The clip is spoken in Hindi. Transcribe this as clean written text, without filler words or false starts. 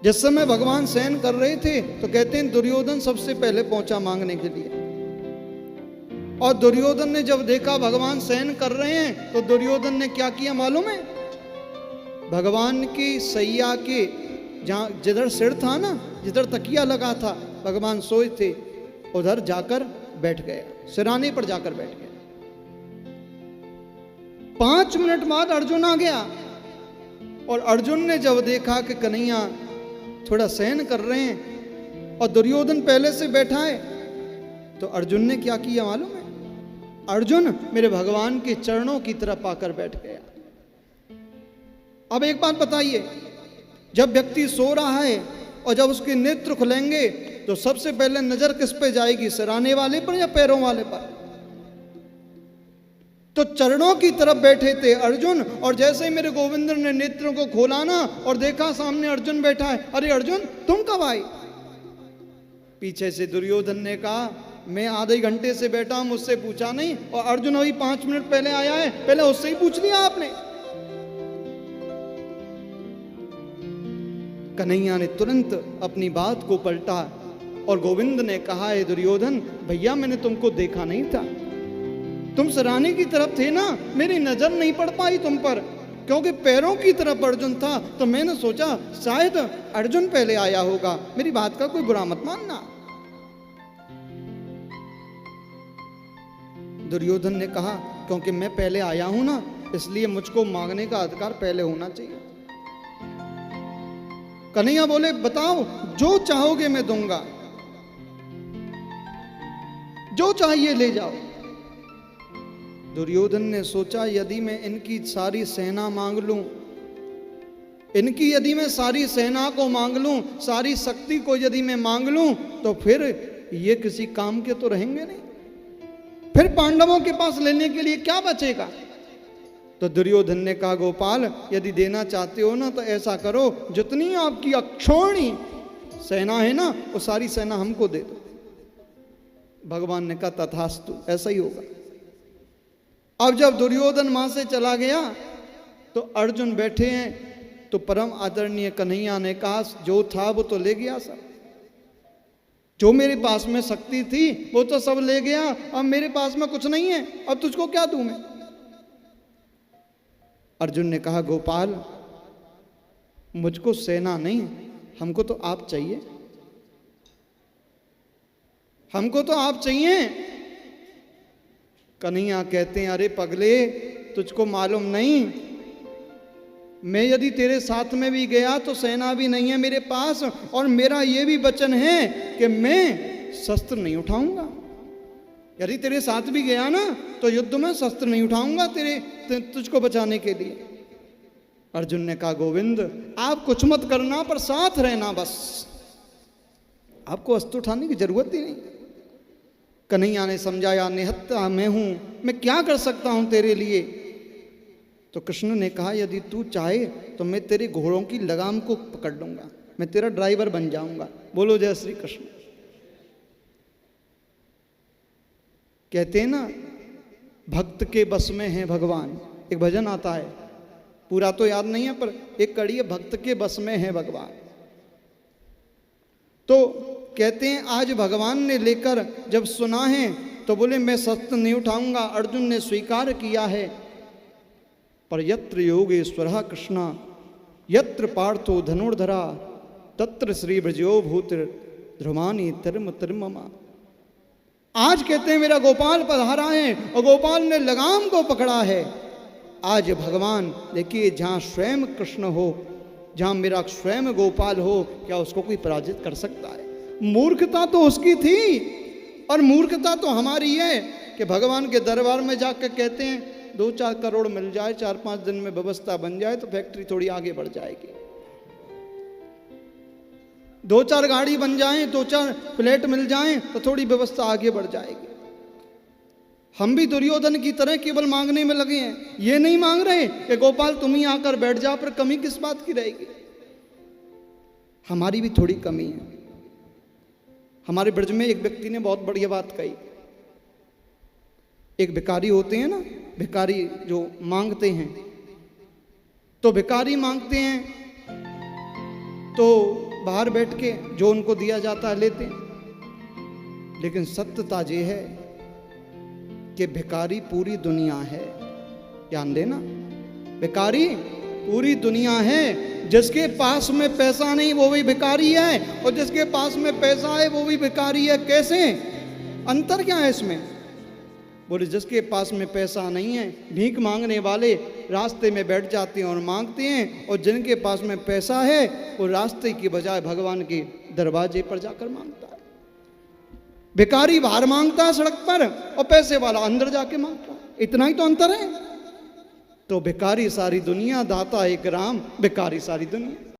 जिस समय भगवान शयन कर रहे थे तो कहते हैं दुर्योधन सबसे पहले पहुंचा मांगने के लिए। और दुर्योधन ने जब देखा भगवान शयन कर रहे हैं तो दुर्योधन ने क्या किया मालूम है? भगवान की सैया के जहां जिधर सिर था ना, जिधर तकिया लगा था, भगवान सोए थे, उधर जाकर बैठ गया, सिराने पर जाकर बैठ गया। 5 मिनट बाद अर्जुन आ गया और अर्जुन ने जब देखा कि कन्हैया थोड़ा शयन कर रहे हैं और दुर्योधन पहले से बैठा है, तो अर्जुन ने क्या किया मालूम है? अर्जुन मेरे भगवान के चरणों की तरफ आकर बैठ गया। अब एक बात बताइए, जब व्यक्ति सो रहा है और जब उसके नेत्र खुलेंगे तो सबसे पहले नजर किस पे जाएगी? सिराने वाले पर या पैरों वाले पर? तो चरणों की तरफ बैठे थे अर्जुन, और जैसे ही मेरे गोविंद ने नेत्रों को खोला ना और देखा सामने अर्जुन बैठा है, अरे अर्जुन तुम कब आए? पीछे से दुर्योधन ने कहा मैं आधे घंटे से बैठा हूं, मुझसे पूछा नहीं, और अर्जुन अभी 5 मिनट पहले आया है, पहले उससे ही पूछ लिया आपने। कन्हैया ने तुरंत अपनी बात को पलटा और गोविंद ने कहा है दुर्योधन भैया मैंने तुमको देखा नहीं था, तुम सराहने की तरफ थे ना, मेरी नजर नहीं पड़ पाई तुम पर, क्योंकि पैरों की तरफ अर्जुन था, तो मैंने सोचा शायद अर्जुन पहले आया होगा, मेरी बात का कोई बुरा मत मानना। दुर्योधन ने कहा क्योंकि मैं पहले आया हूं ना, इसलिए मुझको मांगने का अधिकार पहले होना चाहिए। कन्हैया बोले बताओ जो चाहोगे मैं दूंगा, जो चाहिए ले जाओ। दुर्योधन ने सोचा यदि मैं इनकी सारी सेना मांग लूं, इनकी यदि मैं सारी सेना को मांग लूं, सारी शक्ति को यदि मैं मांग लूं, तो फिर ये किसी काम के तो रहेंगे नहीं, फिर पांडवों के पास लेने के लिए क्या बचेगा? तो दुर्योधन ने कहा गोपाल यदि देना चाहते हो ना तो ऐसा करो, जितनी आपकी अक्षौणी सेना है ना वो सारी सेना हमको दे दो। भगवान ने कहा तथास्तु, ऐसा ही होगा। अब जब दुर्योधन वहां से चला गया तो अर्जुन बैठे हैं, तो परम आदरणीय कन्हैया ने कहा जो था वो तो ले गया सब, जो मेरे पास में शक्ति थी वो तो सब ले गया, अब मेरे पास में कुछ नहीं है, अब तुझको क्या दूं मैं? अर्जुन ने कहा गोपाल मुझको सेना नहीं, हमको तो आप चाहिए, हमको तो आप चाहिए। कन्हैया कहते हैं अरे पगले तुझको मालूम नहीं, मैं यदि तेरे साथ में भी गया तो सेना भी नहीं है मेरे पास, और मेरा ये भी वचन है कि मैं शस्त्र नहीं उठाऊंगा। यदि तेरे साथ भी गया ना तो युद्ध में शस्त्र नहीं उठाऊंगा तुझको बचाने के लिए। अर्जुन ने कहा गोविंद आप कुछ मत करना पर साथ रहना, बस आपको अस्त्र उठाने की जरूरत ही नहीं। कन्हैया ने समझाया निहत्ता मैं हूं, मैं क्या कर सकता हूं तेरे लिए? तो कृष्ण ने कहा यदि तू चाहे तो मैं तेरे घोड़ों की लगाम को पकड़ लूंगा, मैं तेरा ड्राइवर बन जाऊंगा। बोलो जय श्री कृष्ण। कहते हैं ना भक्त के बस में है भगवान, एक भजन आता है, पूरा तो याद नहीं है पर एक कड़ी है भक्त के बस में है भगवान। तो कहते हैं आज भगवान ने लेकर जब सुना है तो बोले मैं शस्त्र नहीं उठाऊंगा, अर्जुन ने स्वीकार किया है। पर यत्र योगेश्वरः कृष्णा यत्र पार्थो धनुर्धरा तत्र श्री ब्रजो भूत ध्रुमानी तिर्म तिर्ममा। आज कहते हैं मेरा गोपाल पधारा है और गोपाल ने लगाम को पकड़ा है। आज भगवान देखिए जहां स्वयं कृष्ण हो, जहां मेरा स्वयं गोपाल हो, क्या उसको कोई पराजित कर सकता है? मूर्खता तो उसकी थी और मूर्खता तो हमारी है कि भगवान के दरबार में जाकर कहते हैं 2-4 करोड़ मिल जाए, 4-5 दिन में व्यवस्था बन जाए तो फैक्ट्री थोड़ी आगे बढ़ जाएगी, 2-4 गाड़ी बन जाए, 2-4 फ्लैट मिल जाए तो थोड़ी व्यवस्था आगे बढ़ जाएगी। हम भी दुर्योधन की तरह केवल मांगने में लगे हैं, ये नहीं मांग रहे कि गोपाल तुम ही आकर बैठ जा, पर कमी किस बात की रहेगी? हमारी भी थोड़ी कमी है। हमारे ब्रज में एक व्यक्ति ने बहुत बढ़िया बात कही। एक भिखारी होते हैं ना, भिखारी जो मांगते हैं, तो भिखारी मांगते हैं तो बाहर बैठ के जो उनको दिया जाता है लेते हैं। लेकिन सत्यता ये है कि भिखारी पूरी दुनिया है, ध्यान देना, भिखारी पूरी दुनिया है। जिसके पास में पैसा नहीं वो भी भिखारी है, और जिसके पास में पैसा है वो भी भिखारी है। कैसे? अंतर क्या है इसमें? बोले जिसके पास में पैसा नहीं है, भीख मांगने वाले रास्ते में बैठ जाते हैं और मांगते हैं, और जिनके पास में पैसा है वो रास्ते की बजाय भगवान के दरवाजे पर जाकर मांगता है। भिखारी बाहर मांगता है सड़क पर, और पैसे वाला अंदर जाके मांगता है। इतना ही तो अंतर है। तो भिखारी सारी दुनिया, दाता एक राम, भिखारी सारी दुनिया।